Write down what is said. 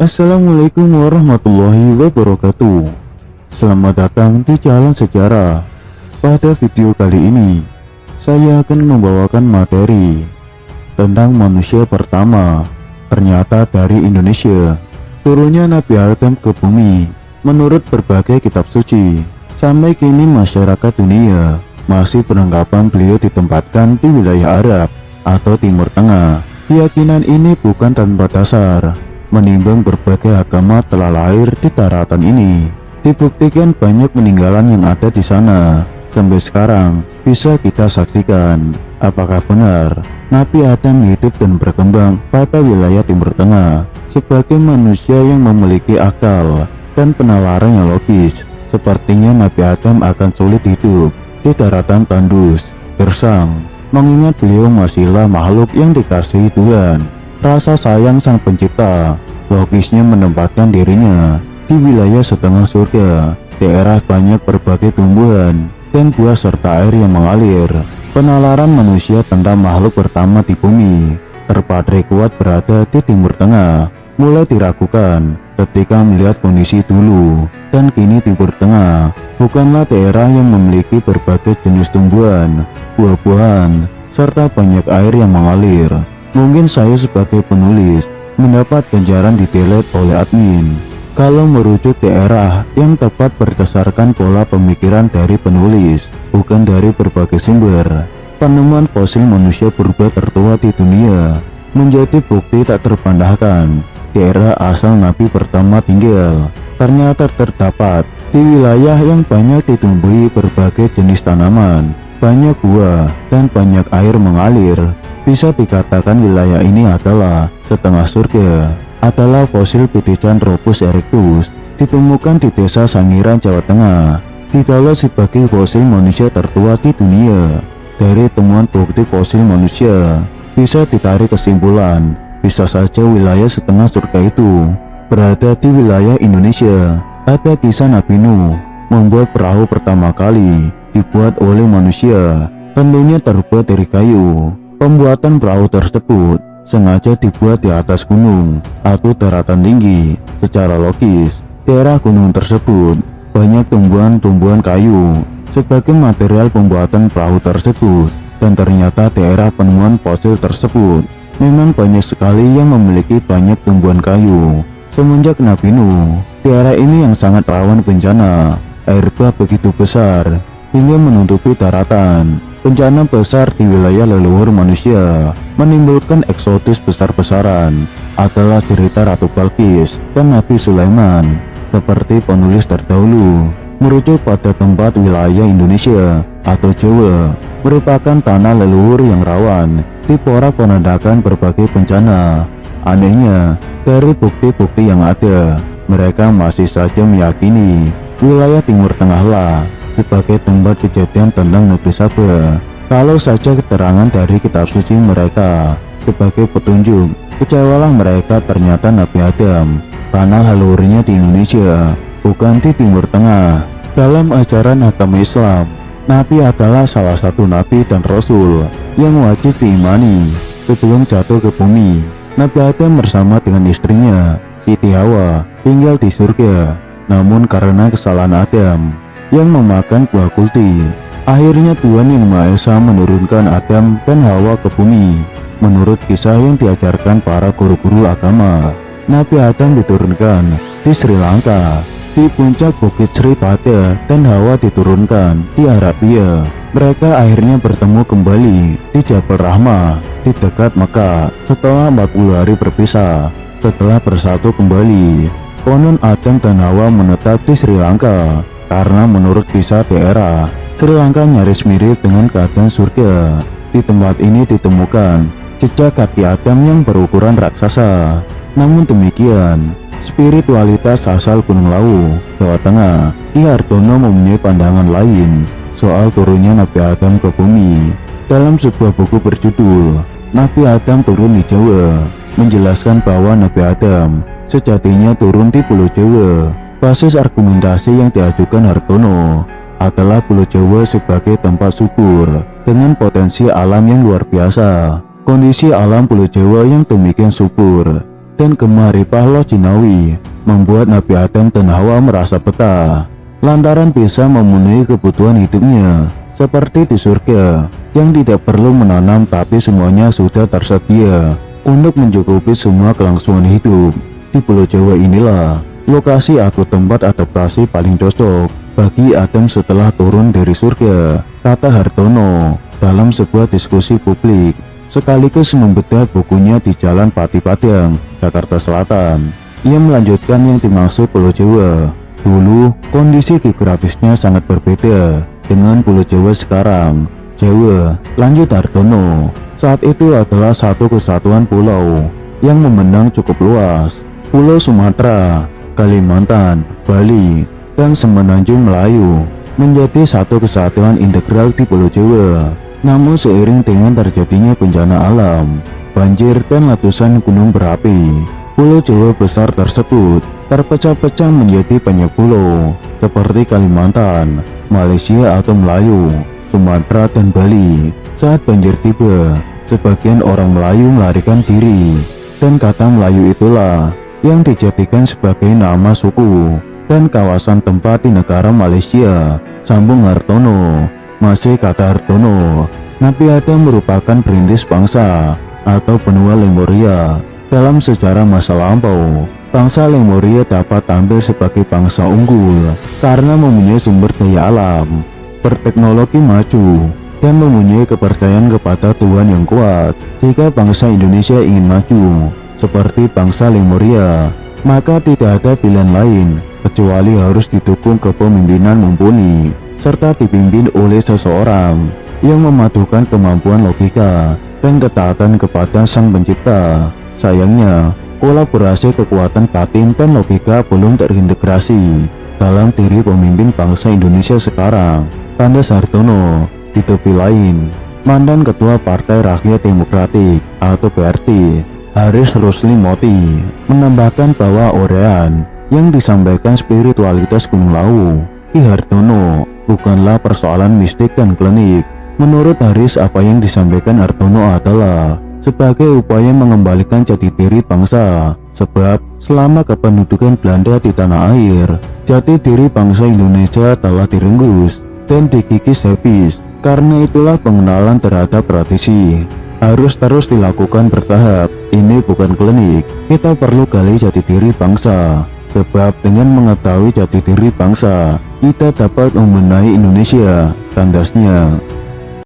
Assalamualaikum warahmatullahi wabarakatuh. Selamat datang di Jalan Sejarah. Pada video kali ini, saya akan membawakan materi tentang manusia pertama, ternyata dari Indonesia. Turunnya Nabi Adam ke bumi menurut berbagai kitab suci. Sampai kini masyarakat dunia masih beranggapan beliau ditempatkan di wilayah Arab atau Timur Tengah. Keyakinan ini bukan tanpa dasar. Menimbang berbagai agama telah lahir di daratan ini, dibuktikan banyak peninggalan yang ada di sana. Sampai sekarang bisa kita saksikan. Apakah benar Nabi Adam hidup dan berkembang pada wilayah Timur Tengah sebagai manusia yang memiliki akal dan penalaran yang logis? Sepertinya Nabi Adam akan sulit hidup di daratan tandus, gersang, mengingat beliau masihlah makhluk yang dikasihi Tuhan. Rasa sayang sang pencipta logisnya menempatkan dirinya di wilayah setengah surga, daerah banyak berbagai tumbuhan dan buah serta air yang mengalir. Penalaran manusia tentang makhluk pertama di bumi terpatri kuat berada di Timur Tengah mulai diragukan ketika melihat kondisi dulu dan kini. Timur Tengah bukanlah daerah yang memiliki berbagai jenis tumbuhan, buah-buahan, serta banyak air yang mengalir. Mungkin saya sebagai penulis mendapat ganjaran di delete oleh admin kalau merujuk daerah yang tepat berdasarkan pola pemikiran dari penulis, bukan dari berbagai sumber. Penemuan fosil manusia purba tertua di dunia menjadi bukti tak terbantahkan daerah asal Nabi pertama tinggal ternyata terdapat di wilayah yang banyak ditumbuhi berbagai jenis tanaman, banyak buah, dan banyak air mengalir. Bisa dikatakan wilayah ini adalah setengah surga. Adalah fosil Pithecanthropus erectus ditemukan di desa Sangiran, Jawa Tengah. Didapat sebagai fosil manusia tertua di dunia. Dari temuan bukti fosil manusia bisa ditarik kesimpulan bisa saja wilayah setengah surga itu berada di wilayah Indonesia. Ada kisah Nabi Nuh membuat perahu pertama kali dibuat oleh manusia, tentunya terbuat dari kayu. Pembuatan perahu tersebut sengaja dibuat di atas gunung atau daratan tinggi. Secara logis, daerah gunung tersebut banyak tumbuhan-tumbuhan kayu sebagai material pembuatan perahu tersebut. Dan ternyata daerah penemuan fosil tersebut memang banyak sekali yang memiliki banyak tumbuhan kayu. Semenjak Nabi Nuh, daerah ini yang sangat rawan bencana. Air bah begitu besar hingga menutupi daratan. Bencana besar di wilayah leluhur manusia menimbulkan eksotis besar-besaran. Adalah cerita Ratu Balkis dan Nabi Sulaiman. Seperti penulis terdahulu merujuk pada tempat wilayah Indonesia atau Jawa merupakan tanah leluhur yang rawan diporak-porandakan berbagai bencana. Anehnya, dari bukti-bukti yang ada, mereka masih saja meyakini wilayah Timur Tengah lah sebagai tempat kejadian tentang negeri Sabah. Kalau saja keterangan dari kitab suci mereka sebagai petunjuk, kecewalah mereka. Ternyata Nabi Adam tanah leluhurnya di Indonesia, bukan di Timur Tengah. Dalam ajaran agama Islam, Nabi adalah salah satu nabi dan rasul yang wajib diimani sebelum jatuh ke bumi. Nabi Adam bersama dengan istrinya Siti Hawa tinggal di surga, namun karena kesalahan Adam yang memakan buah kulti, akhirnya Tuhan Yang Maha Esa menurunkan Adam dan Hawa ke bumi. Menurut kisah yang diajarkan para guru-guru agama, Nabi Adam diturunkan di Sri Lanka, di puncak Bukit Sri Pada, dan Hawa diturunkan di Arabia. Mereka akhirnya bertemu kembali di Jabal Rahmah di dekat Mekah setelah 40 hari berpisah. Setelah bersatu kembali, konon Adam dan Hawa menetap di Sri Lanka karena menurut kisah daerah Sri Lanka nyaris mirip dengan keadaan surga. Di tempat ini ditemukan jejak kaki Adam yang berukuran raksasa. Namun demikian, spiritualitas asal Gunung Lawu, Jawa Tengah, Ki Hartono mempunyai pandangan lain soal turunnya Nabi Adam ke bumi. Dalam sebuah buku berjudul Nabi Adam Turun di Jawa, menjelaskan bahwa Nabi Adam sejatinya turun di Pulau Jawa. Basis argumentasi yang diajukan Hartono adalah Pulau Jawa sebagai tempat subur dengan potensi alam yang luar biasa. Kondisi alam Pulau Jawa yang demikian subur dan kemaripah Loh Jinawi membuat Nabi Adam dan Hawa merasa betah lantaran bisa memenuhi kebutuhan hidupnya seperti di surga yang tidak perlu menanam tapi semuanya sudah tersedia untuk mencukupi semua kelangsungan hidup. Di Pulau Jawa inilah lokasi atau tempat adaptasi paling cocok bagi Adam setelah turun dari surga, kata Hartono dalam sebuah diskusi publik sekaligus membedah bukunya di Jalan Pati Padang, Jakarta Selatan. Ia melanjutkan yang dimaksud Pulau Jawa. Dulu kondisi geografisnya sangat berbeda dengan Pulau Jawa sekarang. Jawa, lanjut Hartono, saat itu adalah satu kesatuan pulau yang membentang cukup luas. Pulau Sumatera, Kalimantan, Bali, dan Semenanjung Melayu menjadi satu kesatuan integral di Pulau Jawa. Namun seiring dengan terjadinya bencana alam, banjir dan letusan gunung berapi, Pulau Jawa besar tersebut terpecah-pecah menjadi banyak pulau seperti Kalimantan, Malaysia atau Melayu, Sumatera dan Bali. Saat banjir tiba, sebagian orang Melayu melarikan diri dan kata Melayu itulah yang dijadikan sebagai nama suku dan kawasan tempat di negara Malaysia, sambung Hartono. Masih kata Hartono, Nabi Adam merupakan perintis bangsa atau benua Lemuria. Dalam sejarah masa lampau, bangsa Lemuria dapat tampil sebagai bangsa unggul karena mempunyai sumber daya alam, berteknologi maju, dan mempunyai kepercayaan kepada Tuhan yang kuat. Jika bangsa Indonesia ingin maju seperti bangsa Lemuria, maka tidak ada pilihan lain kecuali harus didukung kepemimpinan mumpuni serta dipimpin oleh seseorang yang memadukan kemampuan logika dan ketaatan kepada Sang Pencipta. Sayangnya, kolaborasi kekuatan batin dan logika belum terintegrasi dalam diri pemimpin bangsa Indonesia sekarang, tanda Hartono. Di tepi lain, mantan Ketua Partai Rakyat Demokratik atau PRT, Haris Rusli Moti, menambahkan bahwa uraian yang disampaikan spiritualitas Gunung Lawu Ki Hartono bukanlah persoalan mistik dan klinik. Menurut Haris, apa yang disampaikan Hartono adalah sebagai upaya mengembalikan jati diri bangsa, sebab selama kependudukan Belanda di tanah air, jati diri bangsa Indonesia telah direnggus dan dikikis habis. Karena itulah pengenalan terhadap tradisi harus terus dilakukan bertahap. Ini bukan klinik, kita perlu gali jati diri bangsa, sebab dengan mengetahui jati diri bangsa, kita dapat membenahi Indonesia, tandasnya.